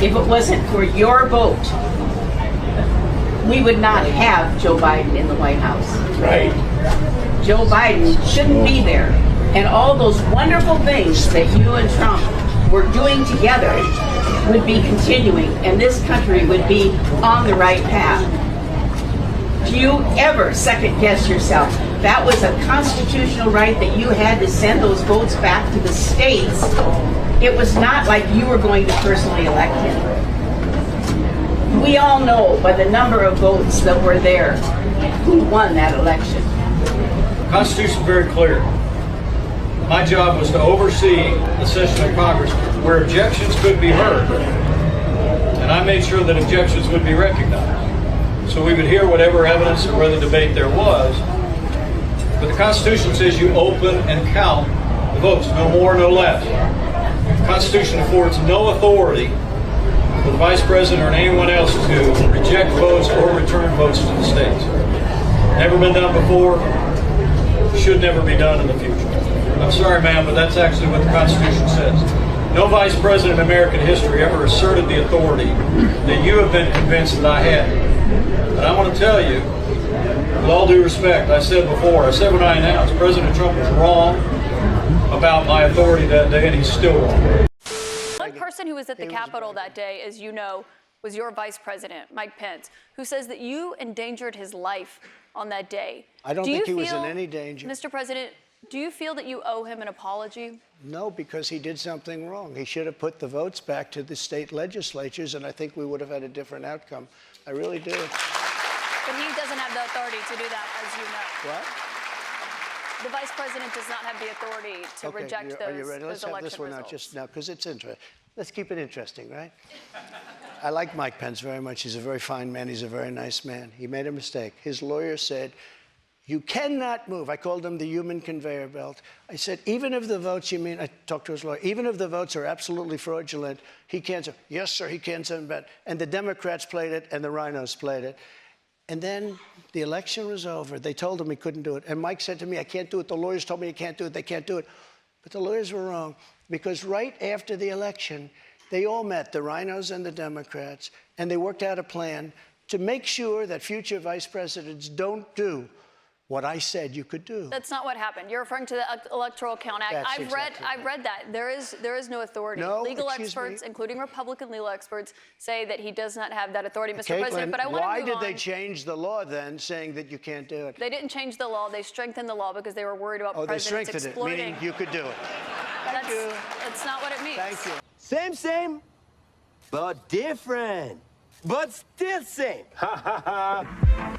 if it wasn't for your vote, we would not have Joe Biden in the White House. Right. Joe Biden shouldn't be there. And all those wonderful things that you and Trump were doing together would be continuing, and this country would be on the right path. Do you ever second guess yourself? That was a constitutional right that you had to send those votes back to the states. It was not like you were going to personally elect him. We all know by the number of votes that were there who won that election. The Constitution is very clear. My job was to oversee the session of Congress where objections could be heard. And I made sure that objections would be recognized. So we would hear whatever evidence or whatever debate there was. But the Constitution says you open and count the votes, no more, no less. The Constitution affords no authority for the Vice President or anyone else to reject votes or return votes to the states. Never been done before, should never be done in the future. I'm sorry, ma'am, but that's actually what the Constitution says. No Vice President in American history ever asserted the authority that you have been convinced that I had. And I want to tell you, with all due respect, I said when I announced, President Trump was wrong about my authority that day, and he's still wrong. One person who was at the Capitol that day, as you know, was your Vice President, Mike Pence, who says that you endangered his life on that day. I don't think he was in any danger. Mr. President, do you feel that you owe him an apology? No, because he did something wrong. He should have put the votes back to the state legislatures, and I think we would have had a different outcome. I really do. But he doesn't have the authority to do that, as you know. What? The Vice President does not have the authority to reject those. Are you ready? Let's have this one out just now, because it's interesting. Let's keep it interesting, right? I like Mike Pence very much. He's a very fine man. He's a very nice man. He made a mistake. His lawyer said, you cannot move. I called him the human conveyor belt. I said, even if the votes, I talked to his lawyer, even if the votes are absolutely fraudulent, he can't say, yes, sir, he can't send back. And the Democrats played it, and the rhinos played it. And then the election was over. They told him he couldn't do it. And Mike said to me, I can't do it. The lawyers told me I can't do it. They can't do it. But the lawyers were wrong, because right after the election, they all met, the rhinos and the Democrats, and they worked out a plan to make sure that future vice presidents don't do what I said you could do. That's not what happened. You're referring to the Electoral Count Act. That's I've read that. There is no authority. No, legal experts, including Republican legal experts, say that he does not have that authority, Mr. President. But I want to why did they change the law then, saying that you can't do it? They didn't change the law. They strengthened the law because they were worried about presidents exploiting. They strengthened it, meaning you could do it. That's not what it means. Thank you. Same, but different. But still same. Ha ha ha.